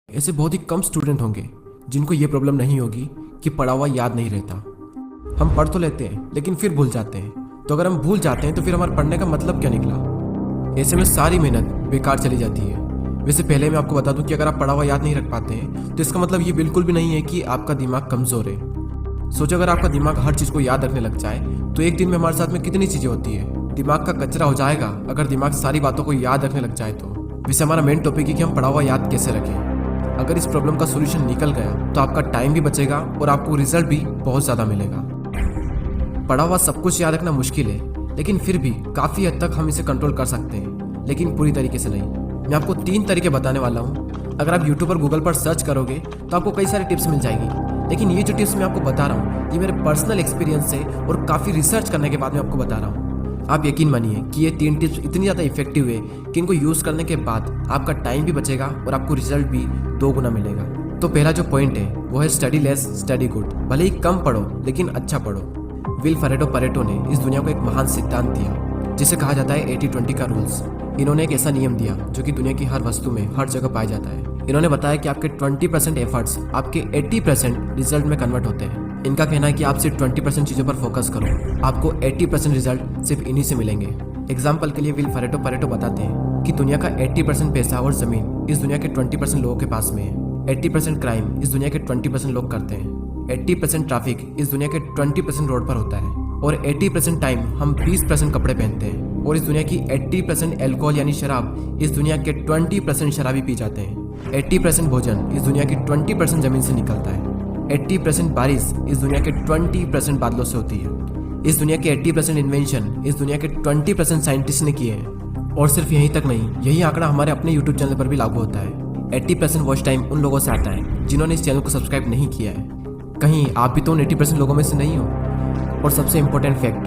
ऐसे बहुत ही कम स्टूडेंट होंगे जिनको ये प्रॉब्लम नहीं होगी कि पढ़ा हुआ याद नहीं रहता। हम पढ़ तो लेते हैं लेकिन फिर भूल जाते हैं। तो अगर हम भूल जाते हैं तो फिर हमारे पढ़ने का मतलब क्या निकला। ऐसे में सारी मेहनत बेकार चली जाती है। वैसे पहले मैं आपको बता दूं कि अगर आप पढ़ा हुआ याद नहीं रख पाते हैं तो इसका मतलब ये बिल्कुल भी नहीं है कि आपका दिमाग कमज़ोर है। सोचो अगर आपका दिमाग हर चीज़ को याद रखने लग जाए तो एक दिन में हमारे साथ में कितनी चीज़ें होती है। दिमाग का कचरा हो जाएगा अगर दिमाग सारी बातों को याद रखने लग जाए तो। वैसे हमारा मेन टॉपिक है कि हम पढ़ा हुआ याद कैसे रखें। अगर इस प्रॉब्लम का सोल्यूशन निकल गया तो आपका टाइम भी बचेगा और आपको रिजल्ट भी बहुत ज़्यादा मिलेगा। पढ़ा हुआ सब कुछ याद रखना मुश्किल है लेकिन फिर भी काफ़ी हद तक हम इसे कंट्रोल कर सकते हैं, लेकिन पूरी तरीके से नहीं। मैं आपको 3 तरीके बताने वाला हूँ। अगर आप यूट्यूब पर गूगल पर सर्च करोगे तो आपको कई सारी टिप्स मिल जाएगी, लेकिन ये जो टिप्स मैं आपको बता रहा हूँ ये मेरे पर्सनल एक्सपीरियंस से और काफ़ी रिसर्च करने के बाद मैं आपको बता रहा हूँ। आप यकीन मानिए कि ये 3 टिप्स इतनी ज़्यादा इफेक्टिव है कि इनको यूज़ करने के बाद आपका टाइम भी बचेगा और आपको रिजल्ट भी 2 गुना मिलेगा। तो पहला जो पॉइंट है वो है स्टडी लेस स्टडी गुड। भले ही कम पढ़ो लेकिन अच्छा पढ़ो। विल परेटो ने इस दुनिया को एक महान सिद्धांत दिया जिसे कहा जाता है 80-20 का रूल्स। इन्होंने एक ऐसा नियम दिया जो कि दुनिया की हर वस्तु में हर जगह पाया जाता है। इन्होंने बताया कि आपके 20% एफर्ट्स आपके 80% रिजल्ट में कन्वर्ट होते हैं। इनका कहना है कि आप सिर्फ 20% चीज़ों पर फोकस करो, आपको 80% रिजल्ट सिर्फ इन्हीं से मिलेंगे। एग्जाम्पल के लिए विल परेटो बताते हैं कि दुनिया का 80% पैसा और जमीन इस दुनिया के 20% लोगों के पास में है। 80% क्राइम इस दुनिया के 20% लोग करते हैं। 80% ट्रैफिक इस दुनिया के 20% रोड पर होता है और 80% टाइम हम 20% कपड़े पहनते हैं। और इस दुनिया की 80% एल्कोहल यानी शराब इस दुनिया के 20% शराबी पी जाते हैं। 80% भोजन इस दुनिया की 20% जमीन से निकलता है। 80% बारिश इस दुनिया के 20% बादलों से होती है। इस दुनिया के 80% इन्वेंशन इस दुनिया के 20% साइंटिस्ट ने किए हैं। और सिर्फ यहीं तक नहीं, यही आंकड़ा हमारे अपने यूट्यूब चैनल पर भी लागू होता है। 80% वॉच टाइम उन लोगों से आता है जिन्होंने इस चैनल को सब्सक्राइब नहीं किया है। कहीं आप भी तो उन 80% लोगों में से नहीं हो। और सबसे इम्पोर्टेंट फैक्ट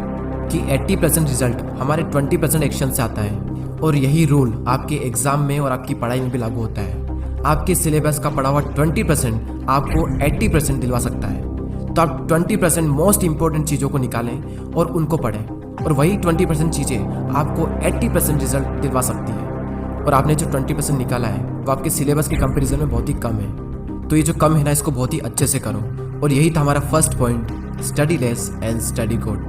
कि 80% रिजल्ट हमारे 20% एक्शन से आता है। और यही रूल आपके एग्जाम में और आपकी पढ़ाई में भी लागू होता है। आपके सिलेबस का पढ़ा हुआ 20% आपको 80% दिलवा सकता है। तो आप 20% मोस्ट इंपॉर्टेंट चीज़ों को निकालें और उनको पढ़ें, और वही 20% चीज़ें आपको 80% रिजल्ट दिलवा सकती है। और आपने जो 20% निकाला है वो आपके सिलेबस के कंपैरिजन में बहुत ही कम है। तो ये जो कम है ना, इसको बहुत ही अच्छे से करो। और यही था हमारा first point, study less and study good.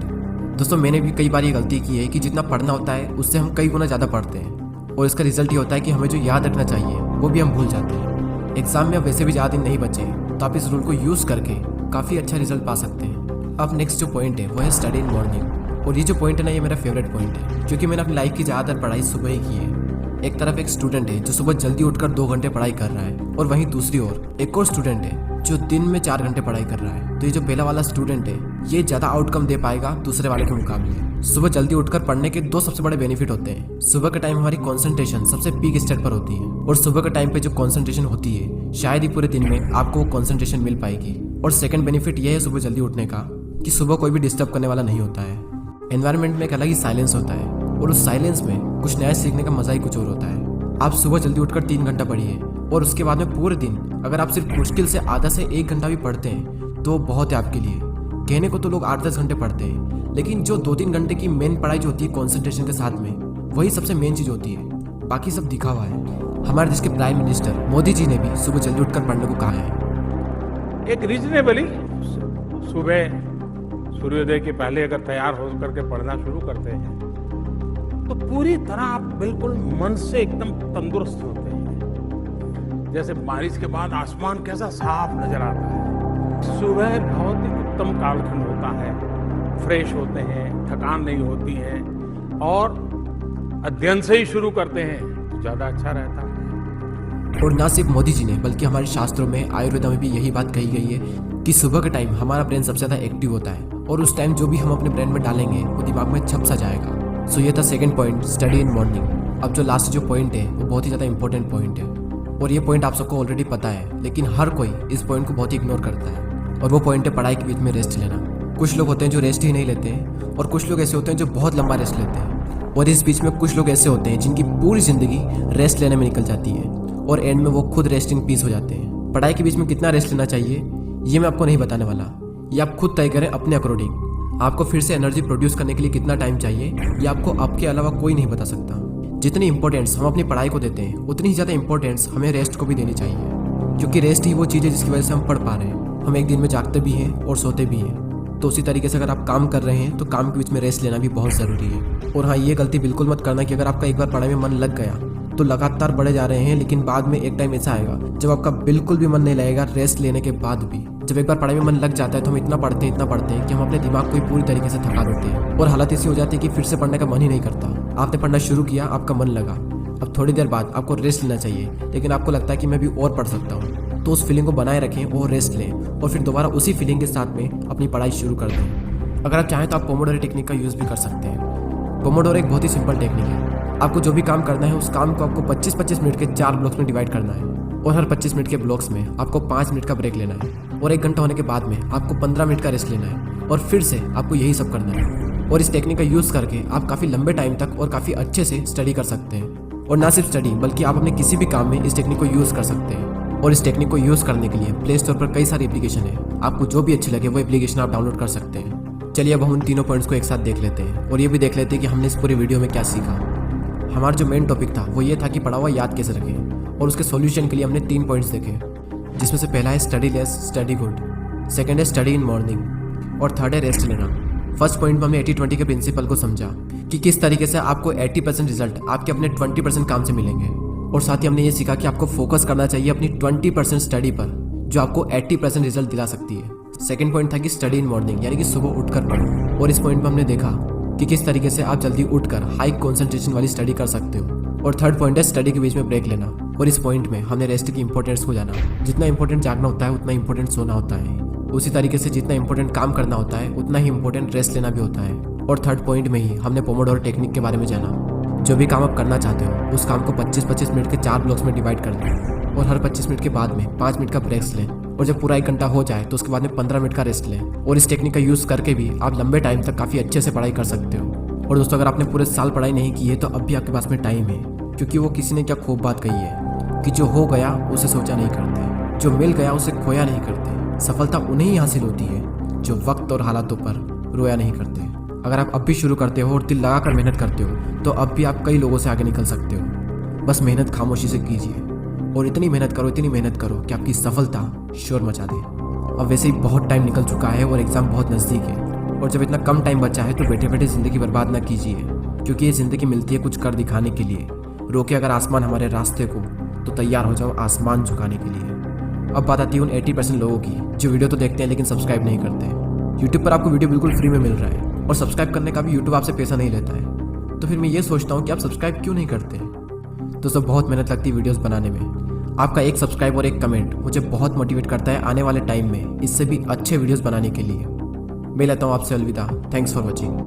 दोस्तों, मैंने भी कई बार ये गलती की है कि जितना पढ़ना होता है उससे हम कई गुना ज़्यादा पढ़ते हैं, और इसका रिजल्ट ये होता है कि हमें जो याद रखना चाहिए वो भी हम भूल जाते हैं। एग्जाम में अब वैसे भी ज़्यादा दिन नहीं बचे तो आप इस रूल को यूज़ करके काफ़ी अच्छा रिजल्ट पा सकते हैं। अब नेक्स्ट जो पॉइंट है वो है स्टडी इन मॉर्निंग। और ये जो पॉइंट है ना, ये मेरा फेवरेट पॉइंट है क्योंकि मैंने अपनी लाइफ की ज़्यादातर पढ़ाई सुबह ही की है। एक तरफ एक स्टूडेंट है जो सुबह जल्दी उठकर 2 घंटे पढ़ाई कर रहा है, और वहीं दूसरी ओर एक और स्टूडेंट है जो दिन में 4 घंटे पढ़ाई कर रहा है। तो ये जो पहला वाला स्टूडेंट है ये ज़्यादा आउटकम दे पाएगा दूसरे वाले के मुकाबले। सुबह जल्दी उठकर पढ़ने के 2 सबसे बड़े बेनिफिट होते हैं। सुबह के टाइम हमारी कंसंट्रेशन सबसे पीक स्टेट पर होती है, और सुबह के टाइम पे जो कंसंट्रेशन होती है शायद ही पूरे दिन में आपको वो कंसंट्रेशन मिल पाएगी। और सेकंड बेनिफिट ये है सुबह जल्दी उठने का कि सुबह कोई भी डिस्टर्ब करने वाला नहीं होता है। एनवायरनमेंट में एक अलग ही साइलेंस होता है, और उस साइलेंस में कुछ नया सीखने का मजा ही कुछ और होता है। आप सुबह जल्दी उठकर 3 घंटा पढ़िए, और उसके बाद में पूरे दिन अगर आप सिर्फ मुश्किल से आधा से 1 घंटा भी पढ़ते हैं तो बहुत है आपके लिए। कहने को तो लोग 8-10 घंटे पढ़ते हैं, लेकिन जो 2-3 घंटे की मेन पढ़ाई जो होती है कॉन्सेंट्रेशन के साथ में, वही सबसे मेन चीज़ होती है। बाकी सब दिखावा है। हमारे देश के प्राइम मिनिस्टर मोदी जी ने भी सुबह जल्दी उठकर पढ़ने को कहा है। एक रीजनेबली सुबह सूर्योदय के पहले अगर तैयार हो करके पढ़ना शुरू करते हैं तो पूरी तरह आप बिल्कुल मन से एकदम तंदुरुस्त होते हैं। जैसे बारिश के बाद आसमान कैसा साफ नजर आता है। सुबह बहुत ही उत्तम कालखंड होता है, फ्रेश होते हैं, थकान नहीं होती है, और अध्ययन से ही शुरू करते हैं तो ज़्यादा अच्छा रहता है। और ना सिर्फ मोदी जी ने बल्कि हमारे शास्त्रों में, आयुर्वेद में भी यही बात कही गई है कि सुबह के टाइम हमारा ब्रेन सबसे ज़्यादा एक्टिव होता है, और उस टाइम जो भी हम अपने ब्रेन में डालेंगे वो दिमाग में छप सा जाएगा। सो ये था second point, study in morning. अब जो लास्ट जो पॉइंट है वो बहुत ही ज़्यादा इंपॉर्टेंट पॉइंट है, और ये पॉइंट आप सबको ऑलरेडी पता है, लेकिन हर कोई इस पॉइंट को बहुत ही इग्नोर करता है। और वो पॉइंट है पढ़ाई के बीच में रेस्ट लेना। कुछ लोग होते हैं जो रेस्ट ही नहीं लेते हैं, और कुछ लोग ऐसे होते हैं जो बहुत लंबा रेस्ट लेते हैं, और इस बीच में कुछ लोग ऐसे होते हैं जिनकी पूरी ज़िंदगी रेस्ट लेने में निकल जाती है, और एंड में वो खुद रेस्ट इन पीस हो जाते हैं। पढ़ाई के बीच में कितना रेस्ट लेना चाहिए ये मैं आपको नहीं बताने वाला, ये आप खुद तय करें अपने अकॉर्डिंग। आपको फिर से एनर्जी प्रोड्यूस करने के लिए कितना टाइम चाहिए ये आपको आपके अलावा कोई नहीं बता सकता। जितनी इंपॉर्टेंस हम अपनी पढ़ाई को देते हैं उतनी ही ज़्यादा इंपॉर्टेंस हमें रेस्ट को भी देनी चाहिए। क्योंकि रेस्ट ही वो चीज़ है जिसकी वजह से हम पढ़ पा रहे हैं। हम एक दिन में जागते भी हैं और सोते भी हैं। तो उसी तरीके से अगर आप काम कर रहे हैं तो काम के बीच में रेस्ट लेना भी बहुत ज़रूरी है। और हाँ, ये गलती बिल्कुल मत करना कि अगर आपका एक बार पढ़ाई में मन लग गया तो लगातार बढ़े जा रहे हैं, लेकिन बाद में एक टाइम ऐसा आएगा जब आपका बिल्कुल भी मन नहीं लगेगा रेस्ट लेने के बाद भी। जब एक बार पढ़ाई में मन लग जाता है तो हम इतना पढ़ते हैं कि हम अपने दिमाग को ही पूरी तरीके से थका देते हैं और हालत ऐसी हो जाती है कि फिर से पढ़ने का मन ही नहीं करता। आपने पढ़ना शुरू किया, आपका मन लगा, अब थोड़ी देर बाद आपको रेस्ट लेना चाहिए, लेकिन आपको लगता है कि मैं भी और पढ़ सकता हूँ। तो उस फीलिंग को बनाए रखें और रेस्ट लें और फिर दोबारा उसी फीलिंग के साथ में अपनी पढ़ाई शुरू कर दें। अगर आप चाहें तो आप पोमोडोरो टेक्निक का यूज़ भी कर सकते हैं। पोमोडोरो एक बहुत ही सिंपल टेक्निक है। आपको जो भी काम करना है उस काम को आपको 25-25 मिनट के 4 ब्लॉक्स में डिवाइड करना है और हर 25 मिनट के ब्लॉक्स में आपको 5 मिनट का ब्रेक लेना है और 1 घंटा होने के बाद में आपको 15 मिनट का रेस्ट लेना है और फिर से आपको यही सब करना है। और इस टेक्निक का यूज़ करके आप काफ़ी लंबे टाइम तक और काफ़ी अच्छे से स्टडी कर सकते हैं। और ना सिर्फ स्टडी बल्कि आप अपने किसी भी काम में इस टेक्निक को यूज़ कर सकते हैं। और इस टेक्निक को यूज़ करने के लिए प्ले स्टोर पर कई सारी एप्लीकेशन है, आपको जो भी अच्छी लगे वो एप्लीकेशन आप डाउनलोड कर सकते हैं। चलिए अब हम उन तीनों पॉइंट्स को एक साथ देख लेते हैं और ये भी देख लेते हैं कि हमने इस पूरी वीडियो में क्या सीखा। हमारा जो मेन टॉपिक था वो ये था कि पढ़ा हुआ याद कैसे रखें, और उसके सॉल्यूशन के लिए हमने 3 पॉइंट्स देखे, जिसमें से पहला है study less study good, second है स्टडी इन मॉर्निंग और थर्ड है रेस्ट लेना। फर्स्ट पॉइंट में हमने 80-20 के प्रिंसिपल को समझा कि किस तरीके से आपको 80% रिजल्ट आपके अपने 20% काम से मिलेंगे, और साथ ही हमने ये सीखा कि आपको फोकस करना चाहिए अपनी 20% स्टडी पर जो आपको 80% रिजल्ट दिला सकती है। सेकंड पॉइंट था कि स्टडी इन मॉर्निंग, यानी कि सुबह उठकर पढ़ो, और इस पॉइंट में हमने देखा कि किस तरीके से आप जल्दी उठकर हाई कंसंट्रेशन वाली स्टडी कर सकते हो। और थर्ड पॉइंट है स्टडी के बीच में ब्रेक लेना, और इस पॉइंट में हमने रेस्ट की इंपॉर्टेंस को जाना। जितना इंपॉर्टेंट जागना होता है उतना इंपॉर्टेंट सोना होता है, उसी तरीके से जितना इंपॉर्टेंट काम करना होता है उतना ही इंपॉर्टेंट रेस्ट लेना भी होता है। और थर्ड पॉइंट में ही हमने पोमोडोरो टेक्निक के बारे में जाना। जो भी काम आप करना चाहते हो उस काम को 25-25 मिनट के 4 ब्लॉक्स में डिवाइड कर दें और हर 25 मिनट के बाद में 5 मिनट का ब्रेक लें, और जब पूरा 1 घंटा हो जाए तो उसके बाद में 15 मिनट का रेस्ट लें। और इस टेक्निक का यूज़ करके भी आप लंबे टाइम तक काफ़ी अच्छे से पढ़ाई कर सकते हो। और दोस्तों, अगर आपने पूरे साल पढ़ाई नहीं की है तो अब भी आपके पास में टाइम है, क्योंकि वो किसी ने क्या खूब बात कही है कि जो हो गया उसे सोचा नहीं करते, जो मिल गया उसे खोया नहीं करते। सफलता उन्हें ही हासिल होती है जो वक्त और हालातों पर रोया नहीं करते। अगर आप अब भी शुरू करते हो और दिल लगाकर मेहनत करते हो तो अब भी आप कई लोगों से आगे निकल सकते हो। बस मेहनत खामोशी से कीजिए और इतनी मेहनत करो कि आपकी सफलता शोर मचा दे। अब वैसे ही बहुत टाइम निकल चुका है और एग्ज़ाम बहुत नज़दीक है, और जब इतना कम टाइम बचा है तो बैठे बैठे ज़िंदगी बर्बाद ना कीजिए, क्योंकि ये ज़िंदगी मिलती है कुछ कर दिखाने के लिए। रोके अगर आसमान हमारे रास्ते को तो तैयार हो जाओ आसमान झुकाने के लिए। अब बात आती है उन 80% लोगों की जो वीडियो तो देखते हैं लेकिन सब्सक्राइब नहीं करते। यूट्यूब पर आपको वीडियो बिल्कुल फ्री में मिल रहा है और सब्सक्राइब करने का भी यूट्यूब आपसे पैसा नहीं लेता है, तो फिर मैं ये सोचता हूँ कि आप सब्सक्राइब क्यों नहीं करते। दोस्तों, बहुत मेहनत लगती है वीडियोस बनाने में। आपका एक सब्सक्राइब और एक कमेंट मुझे बहुत मोटिवेट करता है आने वाले टाइम में इससे भी अच्छे वीडियोस बनाने के लिए। मैं लेता हूँ आपसे अलविदा। Thanks for watching.